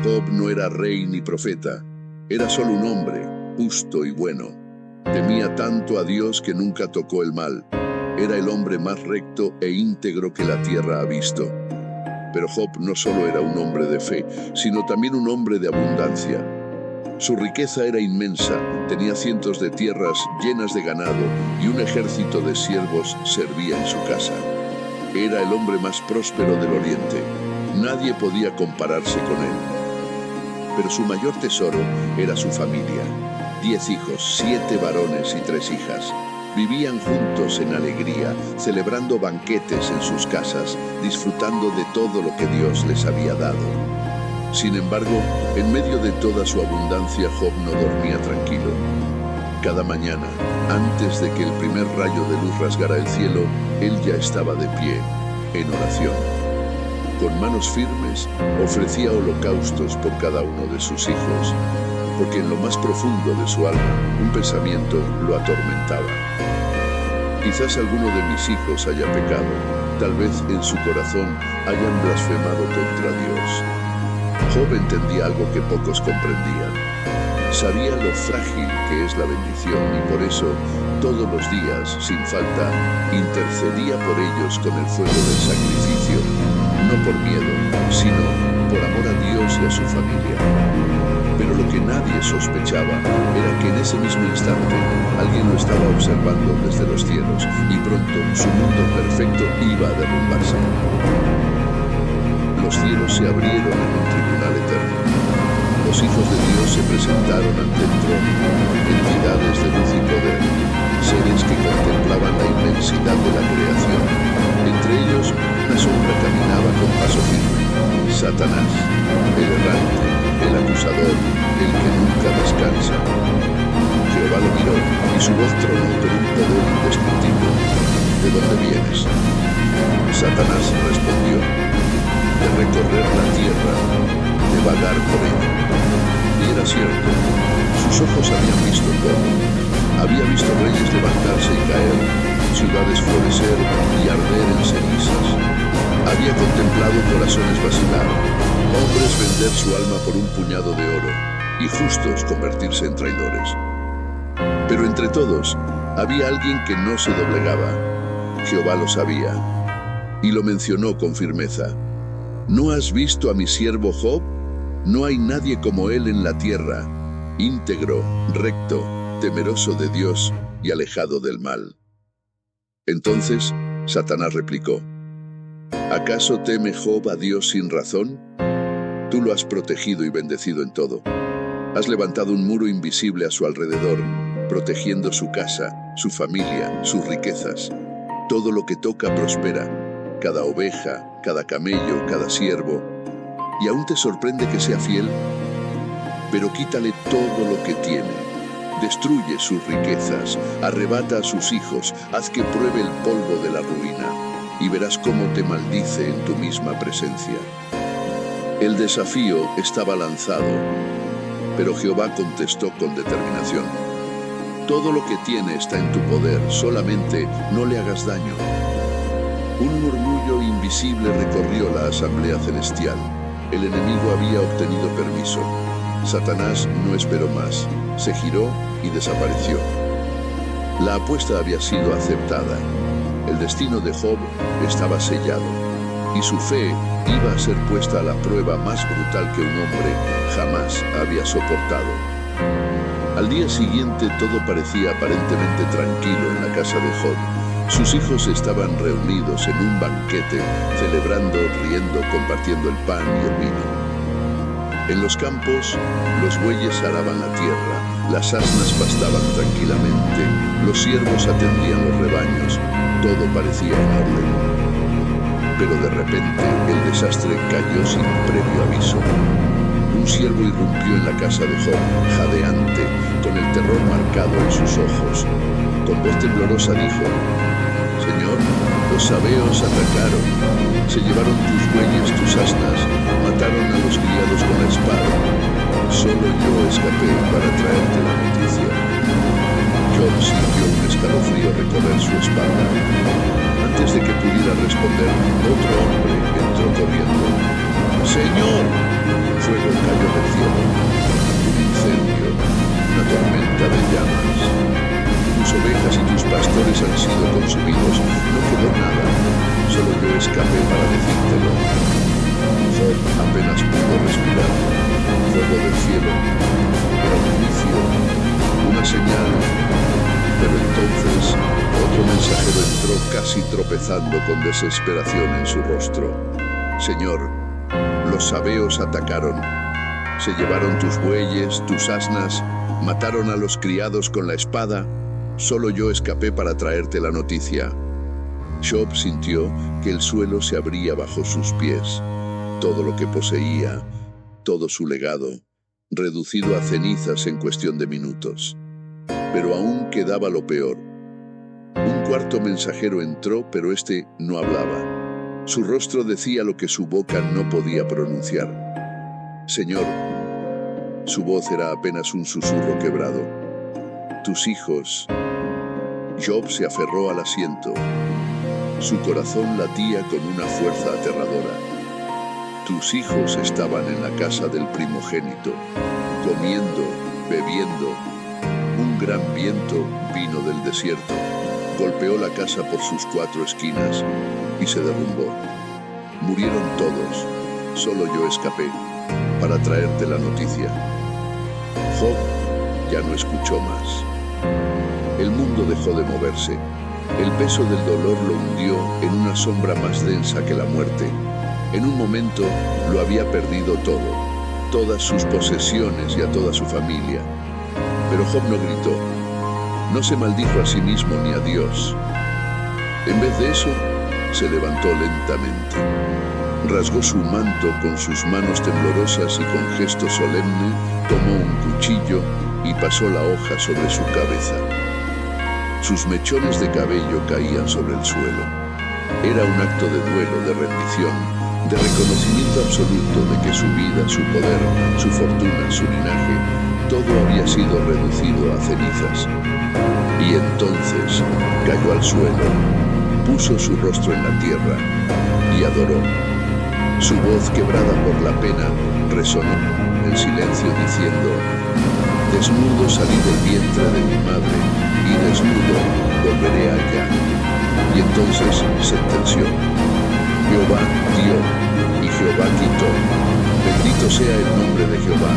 Job no era rey ni profeta, era solo un hombre, justo y bueno. Temía tanto a Dios que nunca tocó el mal. Era el hombre más recto e íntegro que la tierra ha visto. Pero Job no solo era un hombre de fe, sino también un hombre de abundancia. Su riqueza era inmensa, tenía cientos de tierras llenas de ganado y un ejército de siervos servía en su casa. Era el hombre más próspero del Oriente. Nadie podía compararse con él. Pero su mayor tesoro era su familia. 10 hijos, 7 varones y 3 hijas. Vivían juntos en alegría, celebrando banquetes en sus casas, disfrutando de todo lo que Dios les había dado. Sin embargo, en medio de toda su abundancia, Job no dormía tranquilo. Cada mañana, antes de que el primer rayo de luz rasgara el cielo, él ya estaba de pie, en oración. Con manos firmes, ofrecía holocaustos por cada uno de sus hijos, porque en lo más profundo de su alma, un pensamiento lo atormentaba. Quizás alguno de mis hijos haya pecado, tal vez en su corazón hayan blasfemado contra Dios. Job entendía algo que pocos comprendían. Sabía lo frágil que es la bendición y por eso, todos los días, sin falta, intercedía por ellos con el fuego del sacrificio, no por miedo, sino por amor a Dios y a su familia. Pero lo que nadie sospechaba era que en ese mismo instante alguien lo estaba observando desde los cielos y pronto su mundo perfecto iba a derrumbarse. Los cielos se abrieron en un tribunal eterno. Los hijos de Dios se presentaron ante el trono, entidades de luz y poder, seres que contemplaban la inmensidad de la creación. Entre ellos, una sombra caminaba con paso firme. Satanás, el errante, el acusador, el que nunca descansa. Jehová lo miró y su voz tronó con un poder indescriptible. ¿De dónde vienes? Satanás respondió: de recorrer la tierra, de vagar por ella. Y era cierto, sus ojos habían visto todo. Había visto reyes levantarse y caer, ciudades florecer y arder en cenizas. Había contemplado corazones vacilar, hombres vender su alma por un puñado de oro y justos convertirse en traidores. Pero entre todos, había alguien que no se doblegaba. Jehová lo sabía y lo mencionó con firmeza. ¿No has visto a mi siervo Job? No hay nadie como él en la tierra, íntegro, recto, temeroso de Dios y alejado del mal. Entonces Satanás replicó: ¿acaso teme Job a Dios sin razón? Tú lo has protegido y bendecido en todo. Has levantado un muro invisible a su alrededor, protegiendo su casa, su familia, sus riquezas. Todo lo que toca prospera, cada oveja, cada camello, cada siervo. ¿Y aún te sorprende que sea fiel? Pero quítale todo lo que tiene. Destruye sus riquezas, arrebata a sus hijos, haz que pruebe el polvo de la ruina, y verás cómo te maldice en tu misma presencia. El desafío estaba lanzado, pero Jehová contestó con determinación: todo lo que tiene está en tu poder, solamente no le hagas daño. Un murmullo invisible recorrió la asamblea celestial. El enemigo había obtenido permiso. Satanás no esperó más, se giró y desapareció. La apuesta había sido aceptada. El destino de Job estaba sellado, y su fe iba a ser puesta a la prueba más brutal que un hombre jamás había soportado. Al día siguiente todo parecía aparentemente tranquilo en la casa de Job. Sus hijos estaban reunidos en un banquete, celebrando, riendo, compartiendo el pan y el vino. En los campos, los bueyes araban la tierra, las asnas pastaban tranquilamente, los siervos atendían los rebaños, todo parecía en orden. Pero de repente el desastre cayó sin previo aviso. Un siervo irrumpió en la casa de Job, jadeante, con el terror marcado en sus ojos. Con voz temblorosa dijo: Señor, los sabeos atacaron, se llevaron tus bueyes, tus asnas, mataron a los criados con la espada. Solo yo escapé para traerte la noticia. Job sintió un escalofrío recorrer su espalda. Antes de que pudiera responder, otro hombre entró corriendo. ¡Señor! Fuego cayó sido consumidos. No quedó nada, solo yo escapé para decírtelo. Job apenas pudo respirar. Fuego del cielo, era un juicio, una señal. Pero entonces otro mensajero entró casi tropezando con desesperación en su rostro. Señor, los sabeos atacaron. Se llevaron tus bueyes, tus asnas, mataron a los criados con la espada. Solo yo escapé para traerte la noticia. Job sintió que el suelo se abría bajo sus pies. Todo lo que poseía, todo su legado, reducido a cenizas en cuestión de minutos. Pero aún quedaba lo peor. Un cuarto mensajero entró, pero este no hablaba. Su rostro decía lo que su boca no podía pronunciar. Señor, su voz era apenas un susurro quebrado. Tus hijos. Job se aferró al asiento. Su corazón latía con una fuerza aterradora. Tus hijos estaban en la casa del primogénito, comiendo, bebiendo. Un gran viento vino del desierto, golpeó la casa por sus 4 esquinas y se derrumbó. Murieron todos, solo yo escapé para traerte la noticia. Job ya no escuchó más. El mundo dejó de moverse. El peso del dolor lo hundió en una sombra más densa que la muerte. En un momento lo había perdido todo, todas sus posesiones y a toda su familia. Pero Job no gritó, no se maldijo a sí mismo ni a Dios. En vez de eso, se levantó lentamente. Rasgó su manto con sus manos temblorosas y con gesto solemne tomó un cuchillo y pasó la hoja sobre su cabeza. Sus mechones de cabello caían sobre el suelo. Era un acto de duelo, de rendición, de reconocimiento absoluto de que su vida, su poder, su fortuna, su linaje, todo había sido reducido a cenizas. Y entonces cayó al suelo, puso su rostro en la tierra y adoró. Su voz, quebrada por la pena, resonó en silencio diciendo: desnudo salí del vientre de mi madre, y desnudo volveré allá. Y entonces sentenció: Jehová dio, y Jehová quitó. Bendito sea el nombre de Jehová.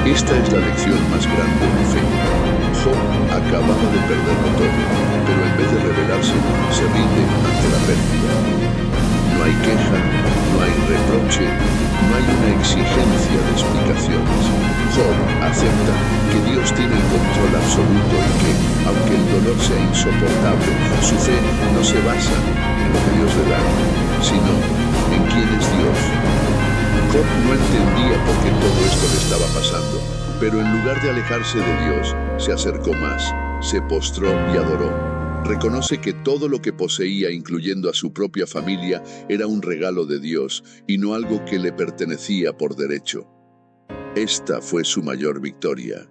Esta es la lección más grande de fe. Job acababa de perderlo todo, pero en vez de rebelarse, se rinde ante la pérdida. No hay queja, no hay reproche, no hay una exigencia de explicaciones. Job acepta que Dios tiene el control absoluto y que, aunque el dolor sea insoportable, su fe no se basa en lo que Dios le da, sino en quién es Dios. Job no entendía por qué todo esto le estaba pasando, pero en lugar de alejarse de Dios, se acercó más, se postró y adoró. Reconoce que todo lo que poseía, incluyendo a su propia familia, era un regalo de Dios y no algo que le pertenecía por derecho. Esta fue su mayor victoria.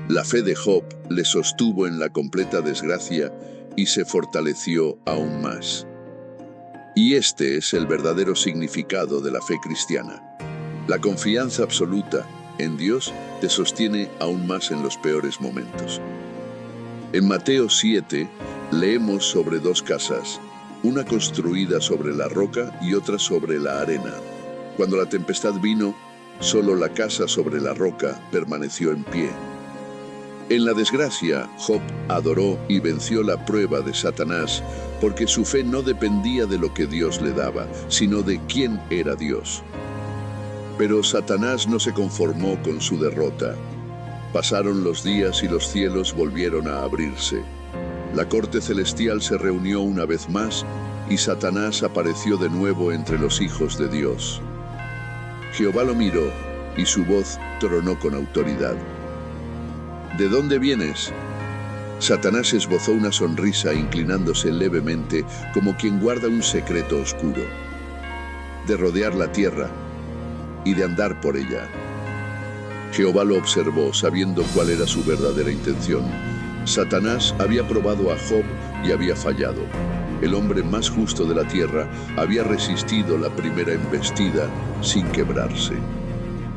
La fe de Job le sostuvo en la completa desgracia y se fortaleció aún más. Y este es el verdadero significado de la fe cristiana. La confianza absoluta en Dios te sostiene aún más en los peores momentos. En Mateo 7 leemos sobre 2 casas, una construida sobre la roca y otra sobre la arena. Cuando la tempestad vino, solo la casa sobre la roca permaneció en pie. En la desgracia, Job adoró y venció la prueba de Satanás, porque su fe no dependía de lo que Dios le daba, sino de quién era Dios. Pero Satanás no se conformó con su derrota. Pasaron los días y los cielos volvieron a abrirse. La corte celestial se reunió una vez más y Satanás apareció de nuevo entre los hijos de Dios. Jehová lo miró y su voz tronó con autoridad. ¿De dónde vienes? Satanás esbozó una sonrisa inclinándose levemente como quien guarda un secreto oscuro. De rodear la tierra y de andar por ella. Jehová lo observó sabiendo cuál era su verdadera intención. Satanás había probado a Job y había fallado. El hombre más justo de la tierra había resistido la primera embestida sin quebrarse.